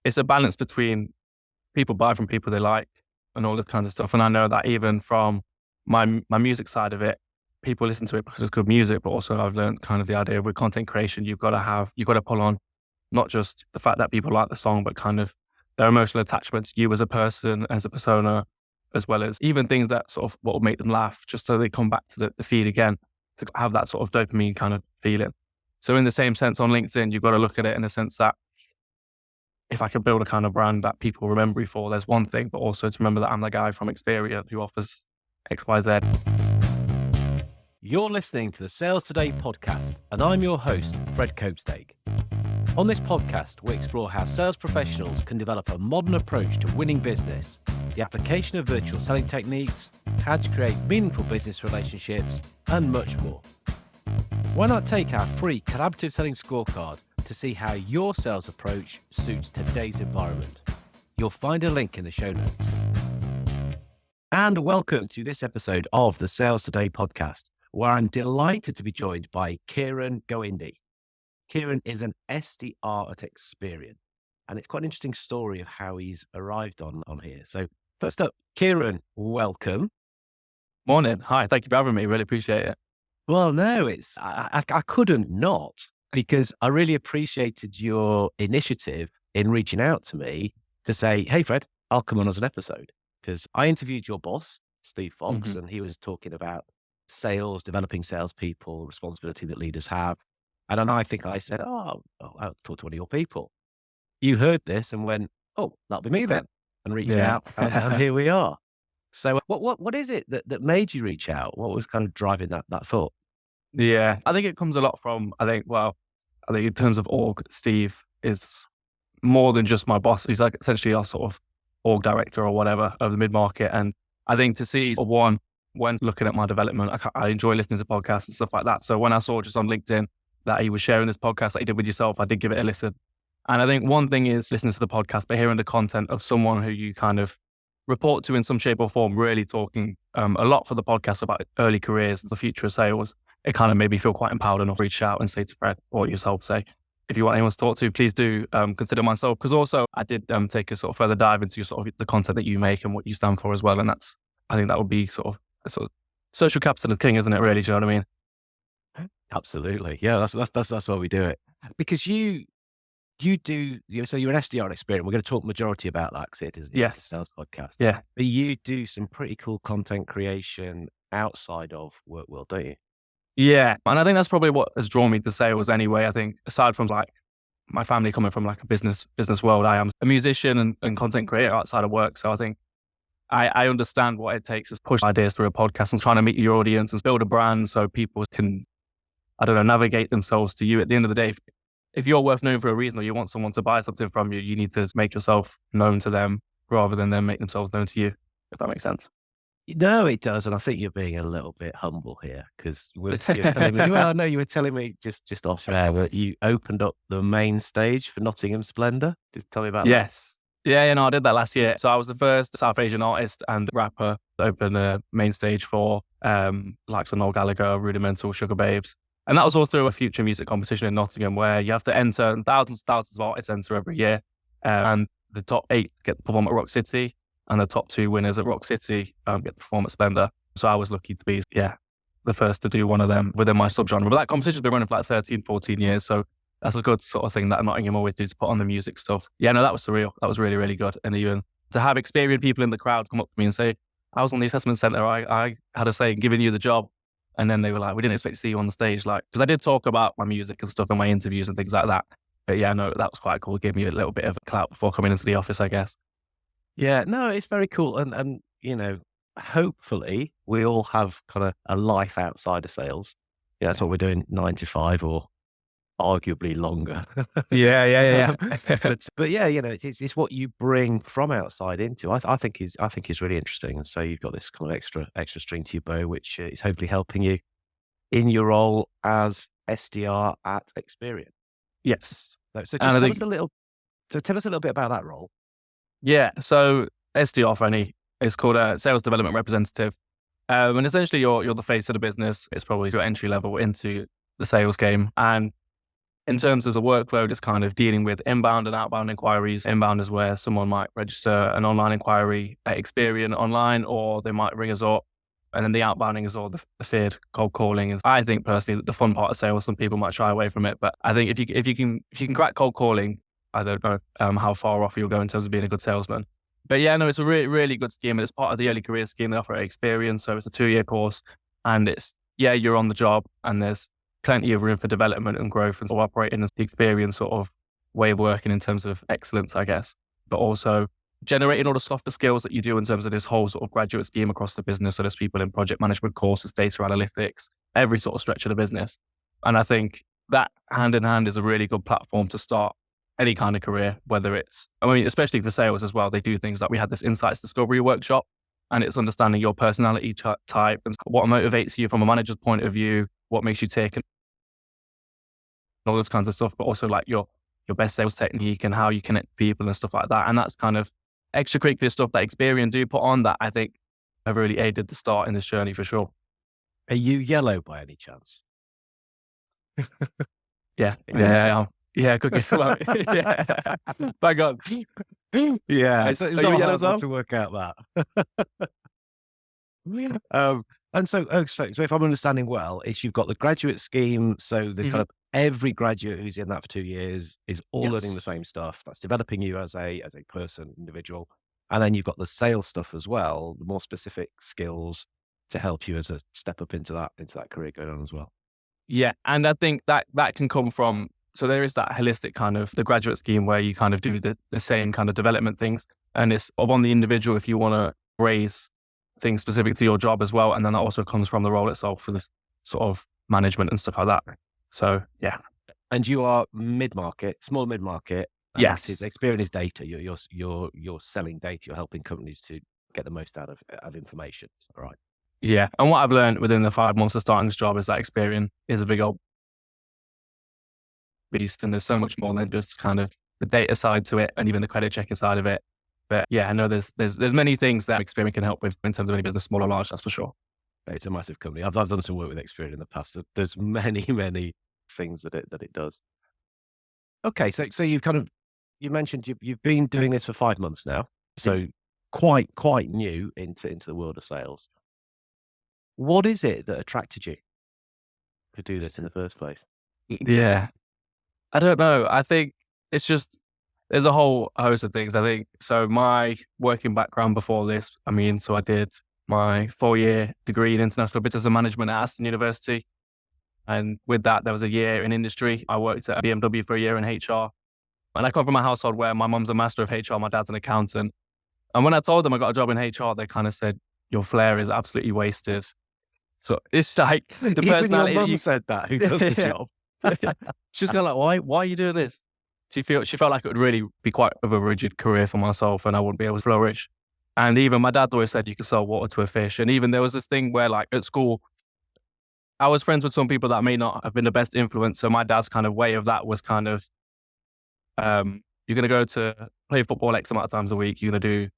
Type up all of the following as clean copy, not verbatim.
it's a balance between people buy from people they like and all this kind of stuff. And I know that even from my music side of it, people listen to it because it's good music, but also I've learned kind of the idea with content creation, you've got to pull on not just the fact that people like the song, but kind of their emotional attachment to you as a person, as a persona, as well as even things that sort of what will make them laugh, just so they come back to the feed again to have that sort of dopamine kind of feeling. So in the same sense on LinkedIn, you've got to look at it in the sense that if I can build a kind of brand that people remember me for, there's one thing, but also to remember that I'm the guy from Experian who offers X, Y, Z. You're listening to the Sales Today podcast, and I'm your host, Fred Copestake. On this podcast, we explore how sales professionals can develop a modern approach to winning business, the application of virtual selling techniques, how to create meaningful business relationships, and much more. Why not take our free collaborative selling scorecard to see how your sales approach suits today's environment? You'll find a link in the show notes. And welcome to this episode of the Sales Today podcast, where I'm delighted to be joined by Kiran Goindi. Kiran is an SDR at Experian, and it's quite an interesting story of how he's arrived on here. So first up, Kiran, welcome. Morning. Hi. Thank you for having me. Really appreciate it. Well, no, I couldn't not, because I really appreciated your initiative in reaching out to me to say, hey, Fred, I'll come on as an episode, because I interviewed your boss, Steve Fox, and he was talking about sales, developing salespeople, responsibility that leaders have. And then I think I said, I'll talk to one of your people. You heard this and went, oh, that'll be me then, and reached out, and here we are. So what is it that made you reach out? What was kind of driving that thought? Yeah, I think it comes a lot from, I think in terms of org, Steve is more than just my boss. He's like essentially our sort of org director or whatever of the mid-market. And I think to see one, when looking at my development, I enjoy listening to podcasts and stuff like that. So when I saw just on LinkedIn that he was sharing this podcast that he did with yourself, I did give it a listen. And I think one thing is listening to the podcast, but hearing the content of someone who you kind of report to in some shape or form, really talking a lot for the podcast about early careers and the future of sales, it kind of made me feel quite empowered enough to reach out and say to Fred or yourself, say, if you want anyone to talk to, please do consider myself. Because also I did take a sort of further dive into sort of the content that you make and what you stand for as well. And I think that would be sort of social capital is king, isn't it? Really, do you know what I mean? Absolutely. Yeah, that's why we do it. Because so you're an SDR at Experian. We're going to talk majority about that because it is a sales podcast. Yeah. But you do some pretty cool content creation outside of work world, don't you? Yeah. And I think that's probably what has drawn me to sales anyway. I think aside from like my family coming from like a business world, I am a musician and content creator outside of work. So I think I understand what it takes to push ideas through a podcast and trying to meet your audience and build a brand so people can, navigate themselves to you. At the end of the day, if you're worth knowing for a reason or you want someone to buy something from you, you need to make yourself known to them rather than them make themselves known to you, if that makes sense. No, it does. And I think you're being a little bit humble here because you were telling me just off air that you opened up the main stage for Nottingham Splendour. Just tell me about that. Yes. Yeah, I did that last year. So I was the first South Asian artist and rapper to open the main stage for like the Noel Gallagher, Rudimental, Sugar Babes. And that was all through a future music competition in Nottingham where you have to enter, and thousands of artists enter every year. And the top 8 get to perform at Rock City, and the top 2 winners at Rock City get to perform at Splendour. So I was lucky to be, the first to do one of them within my subgenre. But that competition's been running for like 13, 14 years. So that's a good sort of thing that Nottingham always do to put on the music stuff. Yeah, no, that was surreal. That was really, really good. And even to have experienced people in the crowd come up to me and say, I was on the assessment centre, I had a say in giving you the job. And then they were like, we didn't expect to see you on the stage. Like, because I did talk about my music and stuff in my interviews and things like that. But yeah, no, that was quite cool. It gave me a little bit of clout before coming into the office, I guess. Yeah, no, it's very cool. And hopefully we all have kind of a life outside of sales. Yeah, that's what we're doing 9 to 5 or arguably longer. Yeah. but yeah, it's what you bring from outside into. I think is really interesting. And so you've got this kind of extra string to your bow, which is hopefully helping you in your role as SDR at Experian. Yes. So tell us a little bit about that role. Yeah. So SDR for any, it's called a sales development representative. And essentially you're the face of the business. It's probably your entry level into the sales game. And in terms of the workload, it's kind of dealing with inbound and outbound inquiries. Inbound is where someone might register an online inquiry at Experian online, or they might ring us up. And then the outbounding is all the feared cold calling. And I think personally that the fun part of sales, some people might shy away from it, but I think if you can crack cold calling, I don't know how far off you'll go in terms of being a good salesman. But yeah, no, it's a really, really good scheme. And it's part of the early career scheme they offer at Experian. So it's a 2-year course, and you're on the job, and there's plenty of room for development and growth, and sort of operating as the Experian sort of way of working in terms of excellence, I guess, but also generating all the softer skills that you do in terms of this whole sort of graduate scheme across the business. So there's people in project management courses, data analytics, every sort of stretch of the business. And I think that hand in hand is a really good platform to start any kind of career, whether it's, especially for sales as well. They do things like we had this insights discovery workshop, and it's understanding your personality type and what motivates you from a manager's point of view, what makes you tick, and all those kinds of stuff, but also like your best sales technique and how you connect to people and stuff like that. And that's kind of extracurricular stuff that Experian do put on that I think have really aided the start in this journey for sure. Are you yellow by any chance? Yeah. Yeah, cookies. Yeah. Bang on. Yeah. It's not yellow hard as well? to work out that. And so if I'm understanding well, it's you've got the graduate scheme. So the kind of every graduate who's in that for 2 years is all learning the same stuff. That's developing you as a person, individual. And then you've got the sales stuff as well, the more specific skills to help you as a step up into that career going on as well. Yeah. And I think that can come from, so there is that holistic kind of the graduate scheme where you kind of do the same kind of development things. And it's on the individual if you want to raise things specific to your job as well. And then that also comes from the role itself for this sort of management and stuff like that. So, yeah. And you are mid-market, small mid-market. Yes. Experian is data. You're selling data. You're helping companies to get the most out of information. Is that right? Yeah. And what I've learned within the 5 months of starting this job is that Experian is a big old beast, and there's so much more than just kind of the data side to it and even the credit checking side of it. But yeah, I know there's many things that Experian can help with in terms of any business, small or large, that's for sure. It's a massive company. I've done some work with Experian in the past. There's many things that it does. Okay, so you mentioned you've been doing this for 5 months now, so quite new into the world of sales. What is it that attracted you to do this in the first place? Yeah, I don't know. I think it's just there's a whole host of things. I think so. My working background before this, so I did my 4-year degree in international business and management at Aston University. And with that, there was a year in industry. I worked at BMW for a year in HR. And I come from a household where my mum's a master of HR, my dad's an accountant. And when I told them I got a job in HR, they kind of said, your flair is absolutely wasted. So it's like the personality. Your mum said that, who does the job. She was kind of like, why are you doing this? She felt like it would really be quite of a rigid career for myself and I wouldn't be able to flourish. And even my dad always said you could sell water to a fish. And even there was this thing where like at school, I was friends with some people that may not have been the best influence. So my dad's kind of way of that was kind of, you're going to go to play football X amount of times a week. You're going to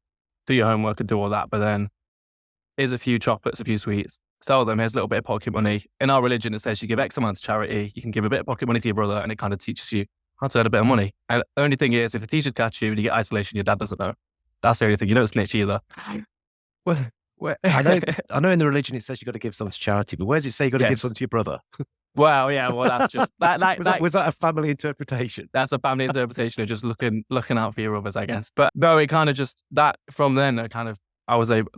do your homework and do all that. But then here's a few chocolates, a few sweets. Sell them. Here's a little bit of pocket money. In our religion, it says you give X amount to charity. You can give a bit of pocket money to your brother, and it kind of teaches you how to earn a bit of money. And the only thing is, if the teachers catch you and you get isolation, your dad doesn't know. That's the only thing. You don't snitch either. Well, I know in the religion it says you got to give some to charity, but where does it say you got to give some to your brother? Well, yeah. Well, that's just was that a family interpretation? That's a family interpretation of just looking out for your others, I guess. But no, it kind of just that from then. I was able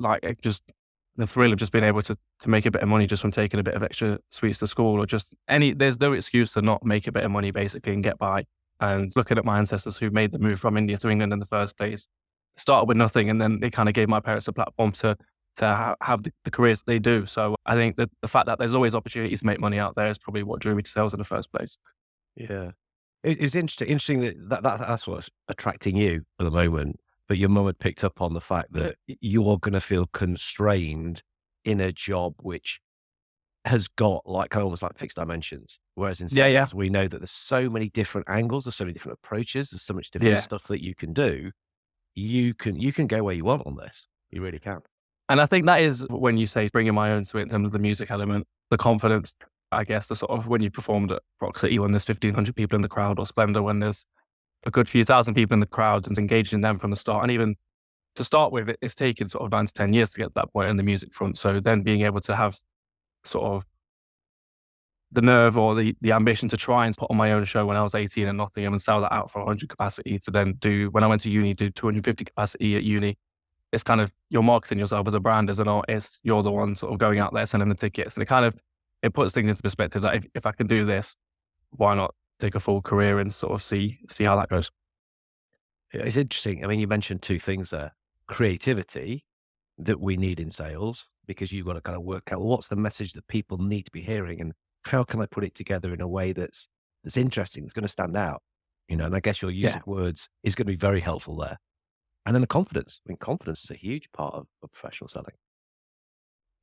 the thrill of just being able to make a bit of money just from taking a bit of extra sweets to school, or just there's no excuse to not make a bit of money basically and get by. And looking at my ancestors who made the move from India to England in the first place, started with nothing, and then they kind of gave my parents a platform to have the careers they do. So I think that the fact that there's always opportunities to make money out there is probably what drew me to sales in the first place. Yeah. It's interesting that's what's attracting you at the moment. But your mum had picked up on the fact that you're going to feel constrained in a job which has got almost like fixed dimensions. Whereas in sales, we know that there's so many different angles, there's so many different approaches, there's so much different stuff that you can do. You can go where you want on this. You really can. And I think that is when you say bringing my own to it in terms of the music element, the confidence. I guess, the sort of when you performed at Rock City when there's 1,500 people in the crowd, or Splendor when there's a good few thousand people in the crowd, and engaging them from the start. And even to start with, it's taken sort of 9 to 10 years to get to that point in the music front. So then being able to have sort of the nerve or the ambition to try and put on my own show when I was 18 in Nottingham and sell that out for 100 capacity, to then do, when I went to uni, do 250 capacity at uni. It's kind of, you're marketing yourself as a brand, as an artist. You're the one sort of going out there selling the tickets. And it puts things into perspective that if I can do this, why not take a full career and sort of see how that goes? It's interesting. I mean, you mentioned two things there: creativity that we need in sales, because you've got to kind of work out, well, what's the message that people need to be hearing, and how can I put it together in a way that's interesting, that's going to stand out, and I guess your use of words is going to be very helpful there. And then the confidence. I mean, confidence is a huge part of professional selling.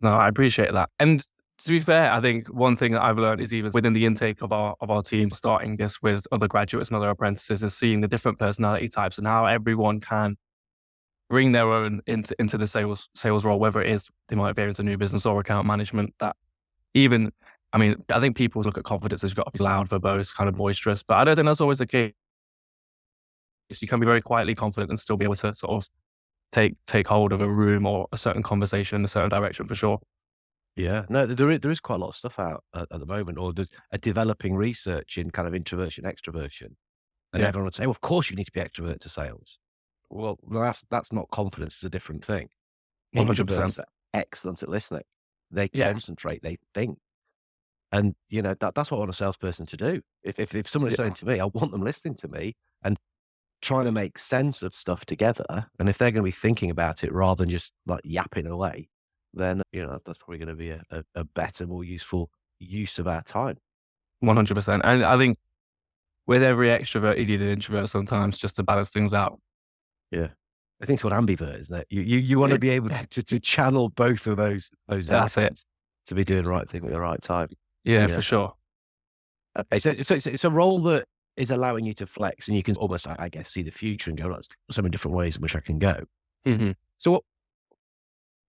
No, I appreciate that. And to be fair, I think one thing that I've learned is, even within the intake of our team, starting this with other graduates and other apprentices, is seeing the different personality types and how everyone can bring their own into the sales role, whether it is they might be into new business or account management. That even, I mean, I think people look at confidence as you've got to be loud, verbose, kind of boisterous, but I don't think that's always the case. You can be very quietly confident and still be able to sort of take hold of a room or a certain conversation in a certain direction, for sure. Yeah, no, there is quite a lot of stuff out at the moment, or there's a developing research in kind of introversion, extroversion. And Yeah. everyone would say, well, of course you need to be extrovert to sales. Well, that's not confidence. It's a different thing. 100%. Introverts are excellent at listening. They Yeah. concentrate, they think. And, that's what I want a salesperson to do. If someone is saying to me, I want them listening to me and trying to make sense of stuff together. And if they're going to be thinking about it rather than just like yapping away, then, that's probably going to be a better, more useful use of our time. 100%. And I think with every extrovert, you need an introvert sometimes, just to balance things out. Yeah. I think it's called ambivert, isn't it? You want to be able to channel both of those That's it. to be doing the right thing at the right time. Yeah, for sure. Okay, so it's a role that is allowing you to flex, and you can almost, I guess, see the future and go, "There's so many different ways in which I can go." Mm-hmm. So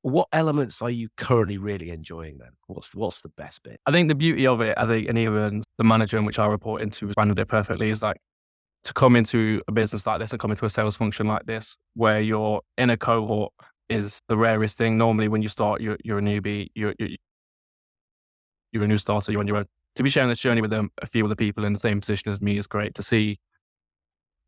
what elements are you currently really enjoying then? What's the best bit? I think the beauty of it, I think, and even the manager in which I report into has branded it perfectly, is like, to come into a business like this and come into a sales function like this, where you're in a cohort, is the rarest thing. Normally when you start, you're a newbie, you're a new starter, you're on your own. To be sharing this journey with a few other people in the same position as me is great, to see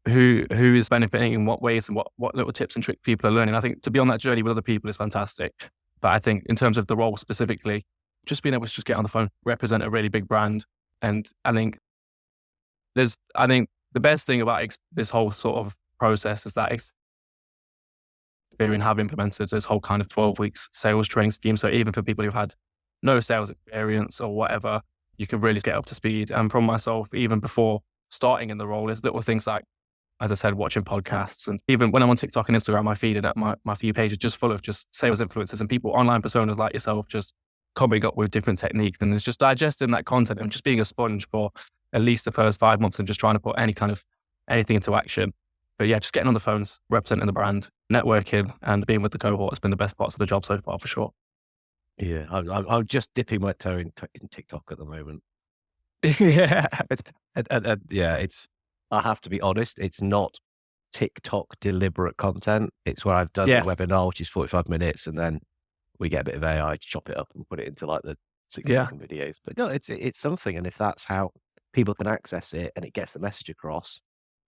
who is benefiting in what ways, and what little tips and tricks people are learning. I think to be on that journey with other people is fantastic. But I think in terms of the role specifically, just being able to just get on the phone, represent a really big brand. And I think the best thing about this whole sort of process is that Experian have implemented this whole kind of 12 weeks sales training scheme. So even for people who've had no sales experience or whatever, you can really get up to speed. And from myself, even before starting in the role, is little things like, as I said, watching podcasts. And even when I'm on TikTok and Instagram, my feed and my few pages just full of just sales influencers and people, online personas like yourself, just coming up with different techniques. And it's just digesting that content and just being a sponge for at least the first 5 months, and just trying to put anything into action. But yeah, just getting on the phones, representing the brand, networking, and being with the cohort has been the best parts of the job so far, for sure. Yeah, I'm just dipping my toe in TikTok at the moment. Yeah. It's, I have to be honest, it's not TikTok deliberate content. It's where I've done Yeah. a webinar, which is 45 minutes, and then we get a bit of AI to chop it up and put it into like the 60-second videos. But no, it's something. And if that's how people can access it and it gets the message across,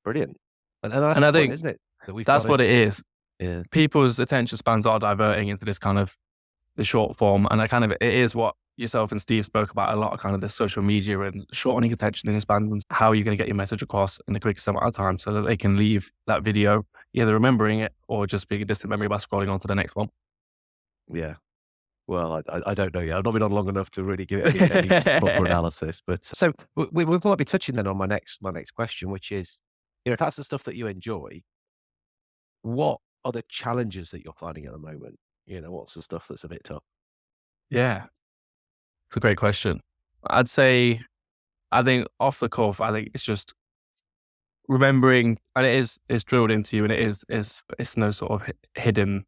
brilliant. And that's And I the point, think isn't it? that's what it is. Yeah. People's attention spans are diverting into this kind of the short form. And it is what yourself and Steve spoke about a lot, of kind of the social media and shortening attention spans. How are you going to get your message across in the quickest amount of time so that they can leave that video either remembering it or just being a distant memory by scrolling on to the next one? Yeah. Well, I don't know yet. I've not been on long enough to really give it any proper analysis. But so we might be touching then on my next question, which is, if that's the stuff that you enjoy, what are the challenges that you're finding at the moment? What's the stuff that's a bit tough? Yeah, it's a great question. I'd say, I think off the cuff, I think it's just remembering, and it's drilled into you, and it's no sort of hidden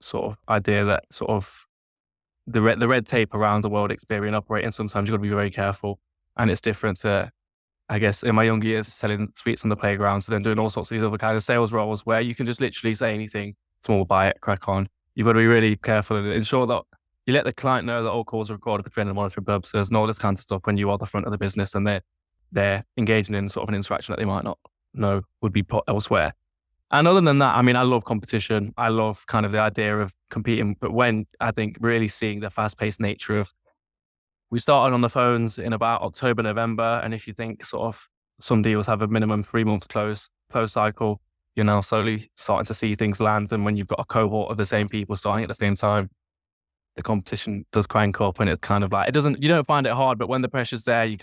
sort of idea that sort of the red tape around the world Experian operating, sometimes you've got to be very careful. And it's different to, I guess, in my younger years, selling sweets on the playground, so then doing all sorts of these other kind of sales roles where you can just literally say anything, someone will buy it, crack on. You've got to be really careful and ensure that you let the client know that all calls are recorded for training and monitoring purposes and all this kind of stuff when you are the front of the business and they're engaging in sort of an interaction that they might not know would be put elsewhere. And other than that, I mean, I love competition. I love kind of the idea of competing, but when I think really seeing the fast-paced nature of, we started on the phones in about October, November, and if you think sort of some deals have a minimum 3-month close cycle, you're now slowly starting to see things land. And when you've got a cohort of the same people starting at the same time, the competition does crank up, and it's kind of like, you don't find it hard, but when the pressure's there, I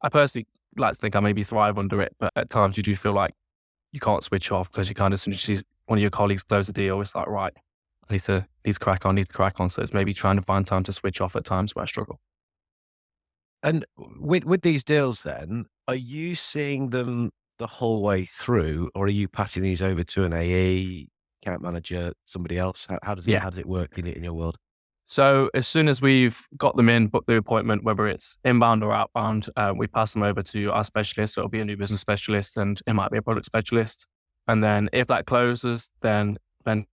personally like to think I maybe thrive under it, but at times you do feel like you can't switch off because you kind of, as soon as you see one of your colleagues close a deal, it's like, right, I need to crack on. So it's maybe trying to find time to switch off at times where I struggle. And with these deals then, are you seeing them the whole way through, or are you passing these over to an AE, account manager, somebody else? How does it work in your world? So as soon as we've got them in, booked the appointment, whether it's inbound or outbound, we pass them over to our specialist. So it'll be a new business specialist and it might be a product specialist. And then if that closes, then if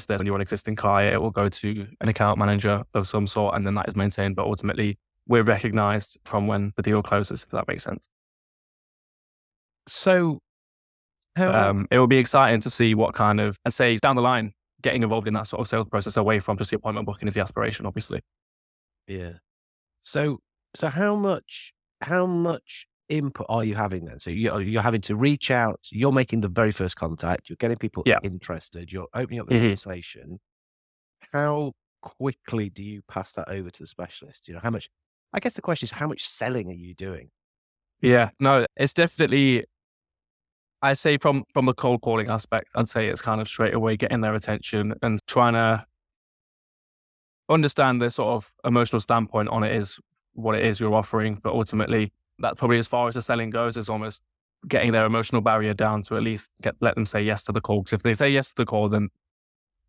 there's an existing client, it will go to an account manager of some sort, and then that is maintained. But ultimately, we're recognized from when the deal closes, if that makes sense. So it will be exciting to see what kind of, and say down the line, getting involved in that sort of sales process away from just the appointment booking is the aspiration, obviously. Yeah. So how much input are you having then? So you're having to reach out, you're making the very first contact, you're getting people interested, you're opening up the conversation. How quickly do you pass that over to the specialist? You know, I guess the question is, how much selling are you doing? Yeah, no, it's definitely, I say from the cold calling aspect, I'd say it's kind of straight away getting their attention and trying to understand the sort of emotional standpoint on it is what it is you're offering. But ultimately, that's probably as far as the selling goes, is almost getting their emotional barrier down to at least let them say yes to the call. Because if they say yes to the call, then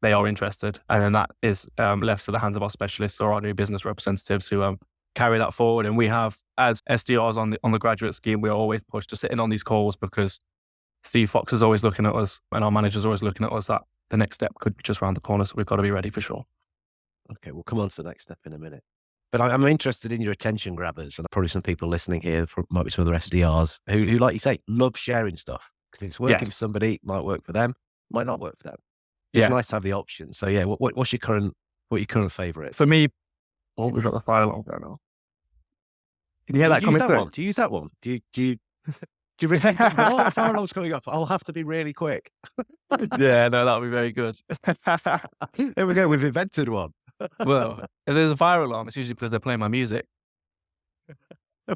they are interested. And then that is left to the hands of our specialists or our new business representatives who carry that forward. And we have, as SDRs on the graduate scheme, we are always pushed to sit in on these calls because Steve Fox is always looking at us and our manager's always looking at us that the next step could be just around the corner. So we've got to be ready for sure. Okay, we'll come on to the next step in a minute. But I'm interested in your attention grabbers, and probably some people listening here might be some other SDRs who, like you say, love sharing stuff. Because it's working for somebody, might work for them, might not work for them. It's nice to have the option. So yeah, what's your current favorite? For me, we've got the fire alarm going on. Can you hear that coming through? Do you use that one? Do you really think, oh, the fire alarm's coming up? I'll have to be really quick. Yeah, no, that'll be very good. There we go. We've invented one. Well, if there's a fire alarm, it's usually because they're playing my music.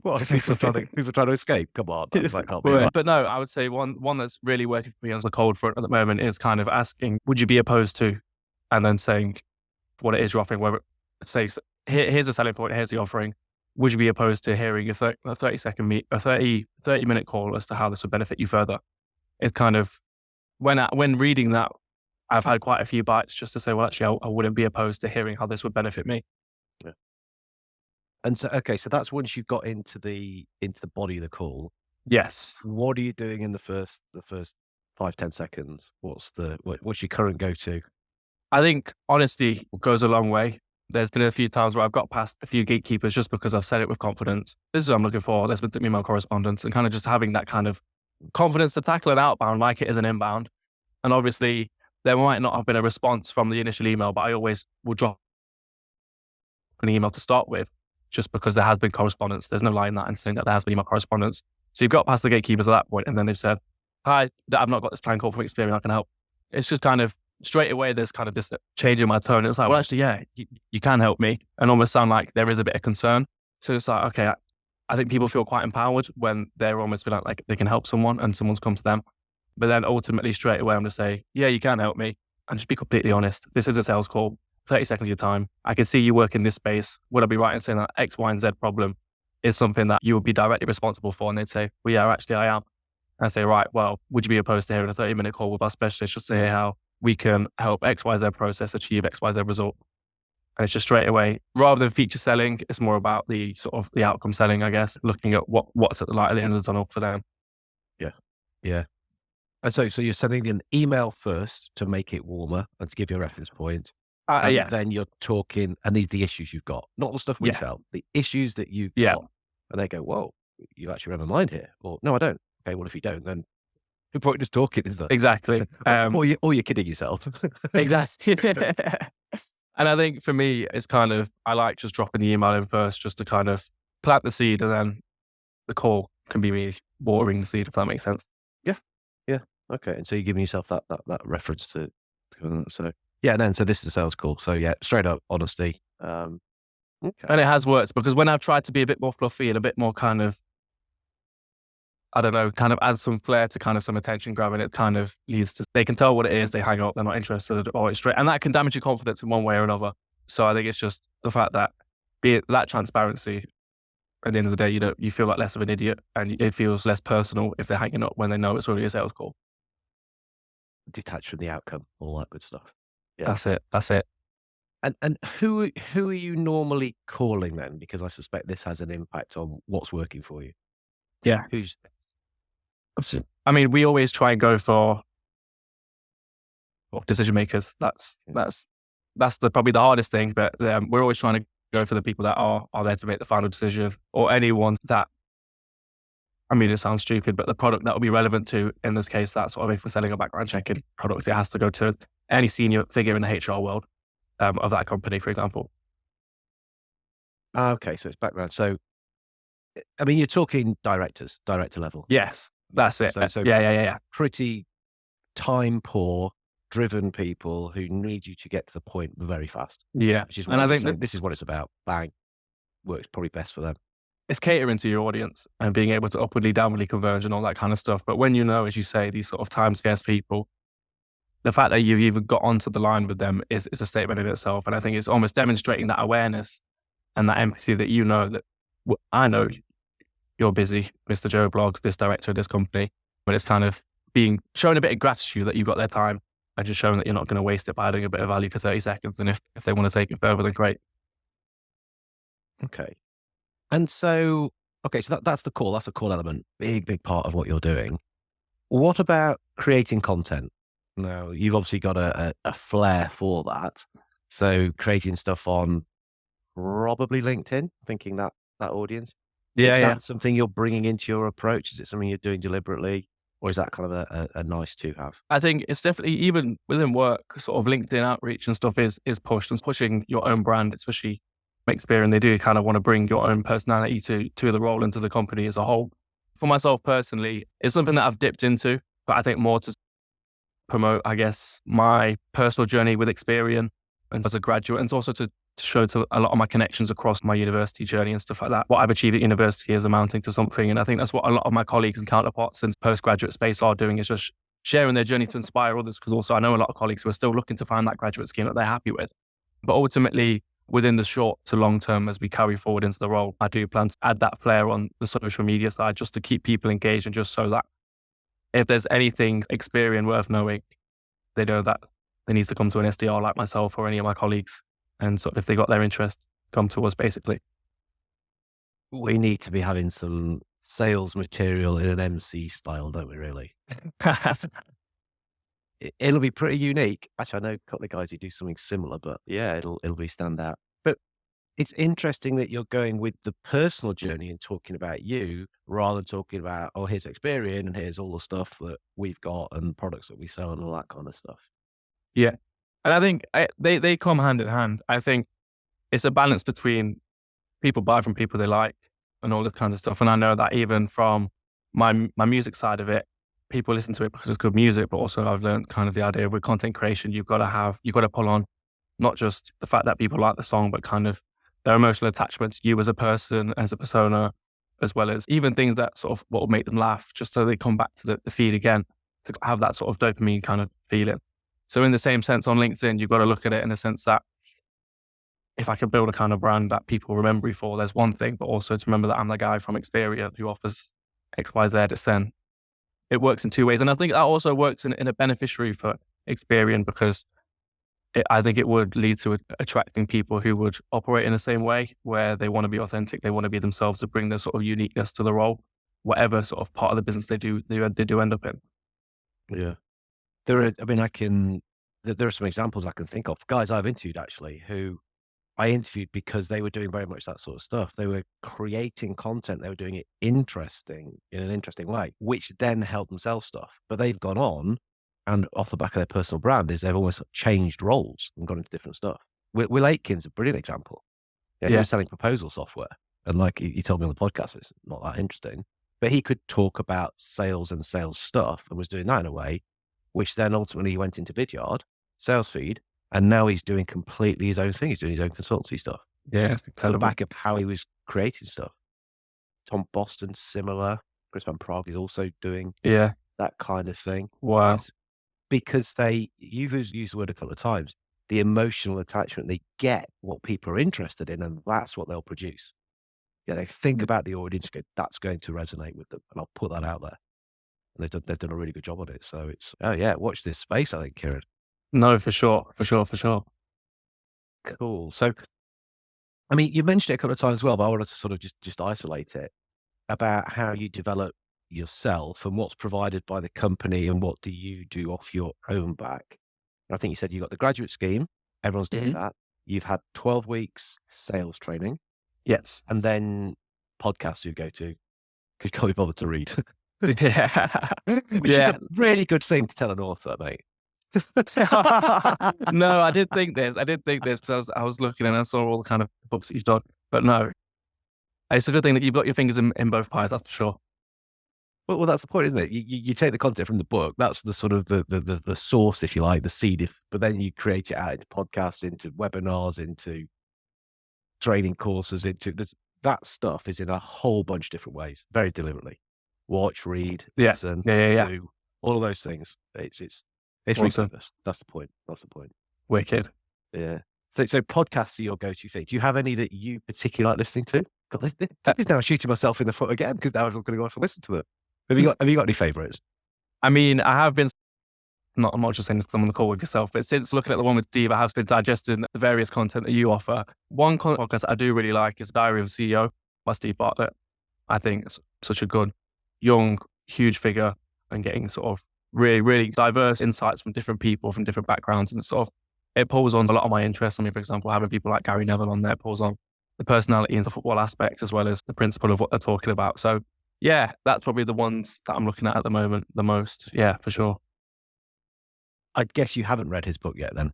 What, people trying to escape? Come on. But no, I would say one that's really working for me on the cold front at the moment is kind of asking, would you be opposed to, and then saying what it is you're offering, whether say, here's a selling point, here's the offering. Would you be opposed to hearing a 30-minute call as to how this would benefit you further? It kind of, when reading that, I've had quite a few bites just to say, well, actually, I wouldn't be opposed to hearing how this would benefit me. Yeah. And so, okay, so that's once you've got into the body of the call. Yes. What are you doing in the first 5-10 seconds? What's your current go-to? I think honesty goes a long way. There's been a few times where I've got past a few gatekeepers just because I've said it with confidence. This is what I'm looking for. There's been email correspondence and kind of just having that kind of confidence to tackle an outbound like it is an inbound. And obviously, there might not have been a response from the initial email, but I always will drop an email to start with just because there has been correspondence. There's no lie in that and saying that there has been email correspondence. So you've got past the gatekeepers at that point, and then they've said, hi, I've not got this plan call from Experian, I can help. It's just kind of straight away, there's kind of this change in my tone. It's like, well, actually, yeah, you can help me, and almost sound like there is a bit of concern. So it's like, okay, I think people feel quite empowered when they're almost feeling like they can help someone and someone's come to them. But then ultimately, straight away, I'm going to say, yeah, you can help me. And just be completely honest. This is a sales call, 30 seconds of your time. I can see you work in this space. Would I be right in saying that X, Y, and Z problem is something that you would be directly responsible for? And they'd say, well, yeah, actually, I am. And I say, right, well, would you be opposed to hearing a 30-minute call with our specialist just to hear how we can help X, Y, Z process achieve X, Y, Z result? And it's just straight away, rather than feature selling, it's more about the sort of the outcome selling, I guess, looking at what's at the light at the end of the tunnel for them. Yeah. Yeah. And so you're sending an email first to make it warmer and to give you a reference point. And Yeah. then you're talking, and these are the issues you've got, not the stuff we Yeah. sell, the issues that you've Yeah. got. And they go, whoa, you actually read my mind here. Or no, I don't. Okay, well, if you don't, then no point just talking, is there? Exactly. Or you're kidding yourself. Exactly. And I think for me, it's kind of, I like just dropping the email in first just to kind of plant the seed, and then the call can be me watering the seed, if that makes sense. Yeah. Yeah. Okay. And so you're giving yourself that reference to so yeah, and then so this is a sales call. So yeah, straight up honesty. Okay. And it has worked, because when I've tried to be a bit more fluffy and a bit more kind of, I don't know, kind of add some flair to kind of some attention grabbing, it kind of leads to, they can tell what it is, they hang up, they're not interested, or it's straight. And that can damage your confidence in one way or another. So I think it's just the fact that, be it that transparency, at the end of the day, you feel like less of an idiot, and it feels less personal if they're hanging up when they know it's already a sales call. Detached from the outcome, all that good stuff. Yeah. That's it. And who are you normally calling then? Because I suspect this has an impact on what's working for you. Yeah. Who's I mean, we always try and go for decision makers. That's probably the hardest thing, but we're always trying to go for the people that are there to make the final decision, or anyone that, I mean, it sounds stupid, but the product that will be relevant to, in this case, that's sort of, if we're selling a background checking product, it has to go to any senior figure in the HR world of that company, for example. okay, so it's background. So I mean, you're talking director level. Yes, that's it. So Yeah. Pretty time poor, driven people who need you to get to the point very fast. Yeah. Which is And I think this is what it's about. Bang. Works probably best for them. It's catering to your audience and being able to upwardly, downwardly converge and all that kind of stuff. But when you know, as you say, these sort of time scarce people, the fact that you've even got onto the line with them is a statement in itself. And I think it's almost demonstrating that awareness and that empathy that that I know you're busy, Mr. Joe Blogs, this director of this company, but it's kind of showing a bit of gratitude that you've got their time, and just showing that you're not going to waste it by adding a bit of value for 30 seconds. And if they want to take it further, then great. Okay. And so, so that's the call. That's a call element. Big part of what you're doing. What about creating content? Now, you've obviously got a flair for that. So creating stuff on probably LinkedIn, thinking that audience. Yeah, Is that something you're bringing into your approach? Is it something you're doing deliberately? Or is that kind of a nice to have? I think it's definitely, even within work, sort of LinkedIn outreach and stuff is pushed, and pushing your own brand, especially Experian. They do kind of want to bring your own personality to the role and to the company as a whole. For myself personally, it's something that I've dipped into, but I think more to promote, I guess, my personal journey with Experian and as a graduate, and also to show to a lot of my connections across my university journey and stuff like that. What I've achieved at university is amounting to something. And I think that's what a lot of my colleagues and counterparts in postgraduate space are doing, is just sharing their journey to inspire others. Because also I know a lot of colleagues who are still looking to find that graduate scheme that they're happy with. But ultimately, within the short to long term, as we carry forward into the role, I do plan to add that flair on the social media side, just to keep people engaged, and just so that if there's anything Experian worth knowing, they know that they need to come to an SDR like myself or any of my colleagues. And so if they got their interest, come to us, basically. We need to be having some sales material in an MC style, don't we, really? It'll be pretty unique. Actually, I know a couple of guys who do something similar, but yeah, it'll be stand out. But it's interesting that you're going with the personal journey and talking about you, rather than talking about, oh, here's Experian and here's all the stuff that we've got and products that we sell and all that kind of stuff. Yeah. And I think they come hand in hand. I think it's a balance between people buy from people they like and all this kind of stuff. And I know that even from my music side of it, people listen to it because it's good music, but also I've learned kind of the idea with content creation, you've got to pull on not just the fact that people like the song, but kind of their emotional attachment to you as a person, as a persona, as well as even things that sort of what will make them laugh, just so they come back to the feed again, to have that sort of dopamine kind of feeling. So in the same sense, on LinkedIn, you've got to look at it in the sense that if I can build a kind of brand that people remember me for, there's one thing, but also to remember that I'm the guy from Experian who offers X, Y, Z. It's then, it works in two ways. And I think that also works in a beneficiary for Experian, because I think it would lead to attracting people who would operate in the same way, where they want to be authentic, they want to be themselves, to bring their sort of uniqueness to the role, whatever sort of part of the business they do end up in. Yeah. There are some examples I can think of. Guys I've interviewed actually who I interviewed because they were doing very much that sort of stuff. They were creating content. They were doing it interesting in an interesting way, which then helped them sell stuff. But they've gone on and off the back of their personal brand is they've almost changed roles and gone into different stuff. Will Aitken's a brilliant example. Yeah, he was selling proposal software. And like he told me on the podcast, it's not that interesting, but he could talk about sales and sales stuff and was doing that in a way, which then ultimately he went into Vidyard, sales feed, and now he's doing completely his own thing. He's doing his own consultancy stuff. Yeah, it's On the incredible. back of how he was creating stuff. Tom Boston, similar. Chris Van Prague is also doing that kind of thing. Wow. It's because you've used the word a couple of times, the emotional attachment, they get what people are interested in, and that's what they'll produce. Yeah, they think about the audience, go, that's going to resonate with them, and I'll put that out there. And they've done a really good job on it. So it's, watch this space, I think, Kiran. No, for sure. Cool. So, I mean, you mentioned it a couple of times as well, but I wanted to sort of just isolate it about how you develop yourself and what's provided by the company and what do you do off your own back. I think you said you got the graduate scheme. Everyone's doing that. You've had 12 weeks sales training. Yes. And then podcasts you go to because you can't be bothered to read. Which is a really good thing to tell an author, mate. No, I did think this because I was looking and I saw all the kind of books that you've done. But no, it's a good thing that you've got your fingers in both pies, that's for sure. Well, that's the point, isn't it? You take the content from the book. That's the sort of the source, if you like, the seed. But then you create it out into podcasts, into webinars, into training courses, into that stuff is in a whole bunch of different ways, very deliberately. Watch, read, listen, do all of those things. It's awesome. That's the point. Wicked. Yeah. So podcasts are your go-to thing. Do you have any that you particularly like listening to? God, this is now shooting myself in the foot again because now I'm going to go off and listen to them. Have you got any favourites? I mean, I have been. I'm not just saying this because I'm on the call with yourself, but since looking at the one with Steve, I have been digesting the various content that you offer. One podcast I do really like is Diary of a CEO by Steve Bartlett. I think it's such a good, young, huge figure and getting sort of really, really diverse insights from different people, from different backgrounds. And it pulls on a lot of my interests. I mean, for example, having people like Gary Neville on there pulls on the personality and the football aspect as well as the principle of what they're talking about. So yeah, that's probably the ones that I'm looking at the moment the most. Yeah, for sure. I guess you haven't read his book yet then.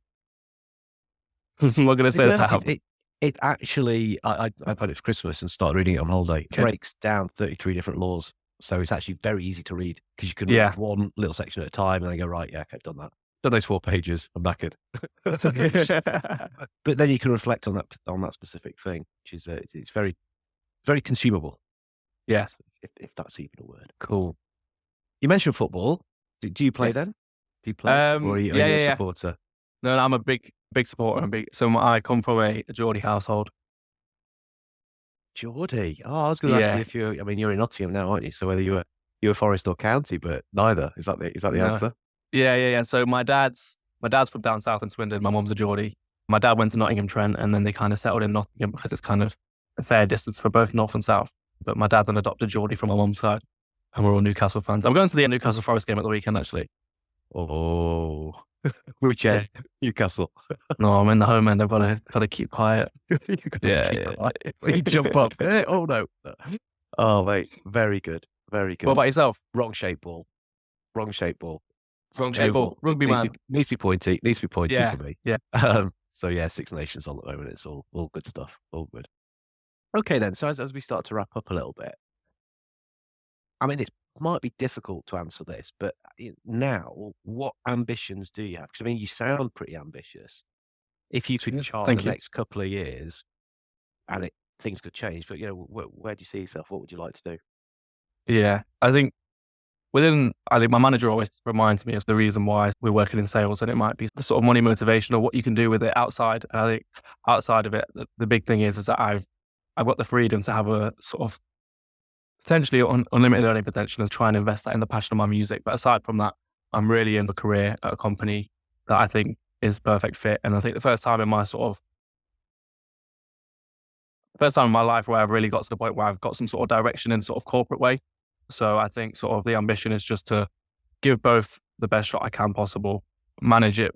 I'm not going to say that. It actually, I read it for Christmas and started reading it on holiday. It breaks down 33 different laws. So it's actually very easy to read because you can read one little section at a time and then go, right, okay, I've done that. Done those 4 pages, I'm knackered. But then you can reflect on that specific thing, which is it's very, very consumable. Yes. If that's even a word. Cool. You mentioned football. Do you play then? Do you play? Or are you a supporter? No, I'm a big supporter. So I come from a Geordie household. Geordie? Oh, I was going to ask you if you're in Nottingham now, aren't you? So whether you were Forest or County, but neither. Is that the answer? Yeah. So my dad's from down south in Swindon. My mum's a Geordie. My dad went to Nottingham Trent and then they kind of settled in Nottingham because it's kind of a fair distance for both north and south. But my dad then adopted Geordie from my mum's side and we're all Newcastle fans. I'm going to the Newcastle Forest game at the weekend, actually. Oh, which end? Newcastle. No, I'm in the home end. I've got to keep quiet. Keep quiet. You jump up. Oh no. Oh mate, very good. Very good. What about yourself? Wrong shape ball. Rugby man. Needs to be pointy for me. Yeah. So yeah, Six Nations on the moment. It's all good stuff. All good. Okay then. So as we start to wrap up a little bit, I mean, it might be difficult to answer this, but now, what ambitions do you have? Because I mean, you sound pretty ambitious. If you could chart the next couple of years, and things could change, but where do you see yourself? What would you like to do? Yeah, I think my manager always reminds me of the reason why we're working in sales, and it might be the sort of money motivation or what you can do with it outside. And I think outside of it, the big thing is that I've got the freedom to have a sort of potentially unlimited earning potential and try and invest that in the passion of my music. But aside from that, I'm really in the career at a company that I think is perfect fit. And I think the first time in my life where I've really got to the point where I've got some sort of direction in sort of corporate way. So I think sort of the ambition is just to give both the best shot I can possible, manage it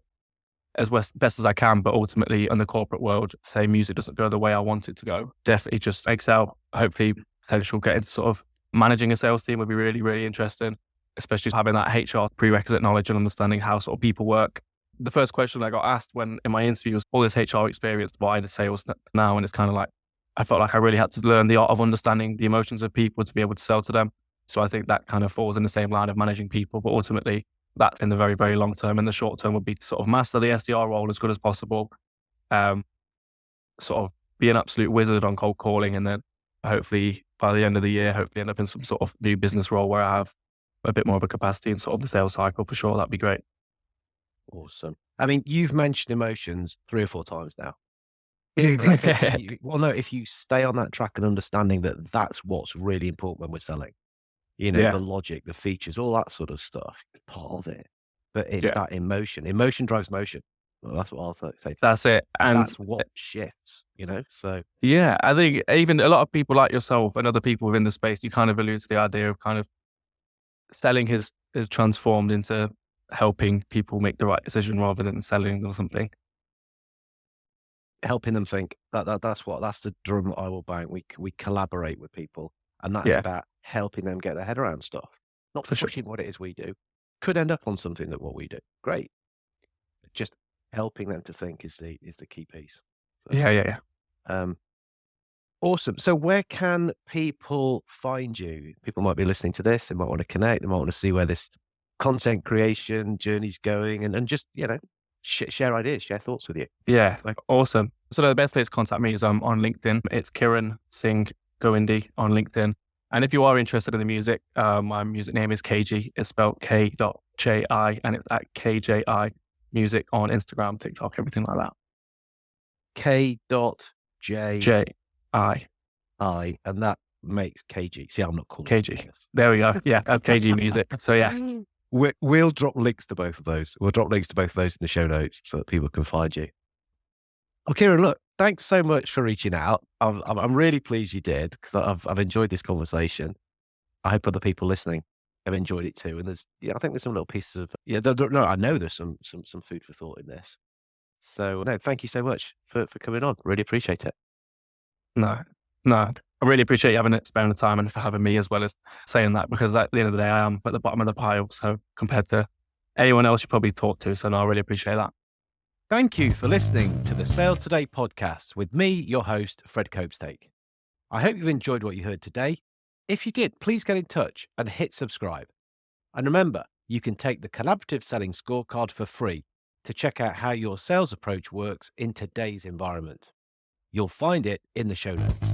as best as I can, but ultimately in the corporate world, say music doesn't go the way I want it to go, definitely just excel. Hopefully potential get into sort of managing a sales team would be really, really interesting, especially having that HR prerequisite knowledge and understanding how sort of people work. The first question I got asked when in my interview was all this HR experience, why the sales now? And it's kind of like, I felt like I really had to learn the art of understanding the emotions of people to be able to sell to them. So I think that kind of falls in the same line of managing people, but ultimately that in the very, very long term. In the short term would be to sort of master the SDR role as good as possible, sort of be an absolute wizard on cold calling, and then hopefully by the end of the year, hopefully end up in some sort of new business role where I have a bit more of a capacity in sort of the sales cycle for sure. That'd be great. Awesome. I mean, you've mentioned emotions 3 or 4 times now. Well, no, if you stay on that track and understanding that that's what's really important when we're selling, Yeah. the logic, the features, all that sort of stuff, part of it. But it's Yeah. that emotion. Emotion drives motion. Well, that's what I'll say. That's it. And that's what shifts, so. yeah, I think even a lot of people like yourself and other people within the space, you kind of allude to the idea of kind of selling has transformed into helping people make the right decision rather than selling or something. Helping them think that's the drum that I will bang. We collaborate with people, and that's about helping them get their head around stuff, not For sure. pushing what it is we do. Could end up on something that what we do. Great. Just helping them to think is the key piece. So, Yeah. awesome. So where can people find you? People might be listening to this. They might want to connect. They might want to see where this content creation journey's going, and just share ideas, share thoughts with you. Yeah, awesome. So the best place to contact me is on LinkedIn. It's Kiran Goindi on LinkedIn. And if you are interested in the music, my music name is KG. It's spelled K.JI, and it's at KJI Music on Instagram, TikTok, everything like that. K.J. I, and that makes KG. See, I'm not calling KG. There we go. Yeah, that's KG Music. So yeah. We'll drop links to both of those. We'll drop links to both of those in the show notes so that people can find you. Well, Kiran, look, thanks so much for reaching out. I'm really pleased you did, because I've enjoyed this conversation. I hope other people listening have enjoyed it too. And I think there's some little pieces of, I know there's some food for thought in this. So no, thank you so much for coming on. Really appreciate it. No. I really appreciate you spending the time and for having me as well as saying that, because at the end of the day, I am at the bottom of the pile. So compared to anyone else you probably talk to. So no, I really appreciate that. Thank you for listening to the Sales Today podcast with me, your host, Fred Copestake. I hope you've enjoyed what you heard today. If you did, please get in touch and hit subscribe. And remember, you can take the Collaborative Selling Scorecard for free to check out how your sales approach works in today's environment. You'll find it in the show notes.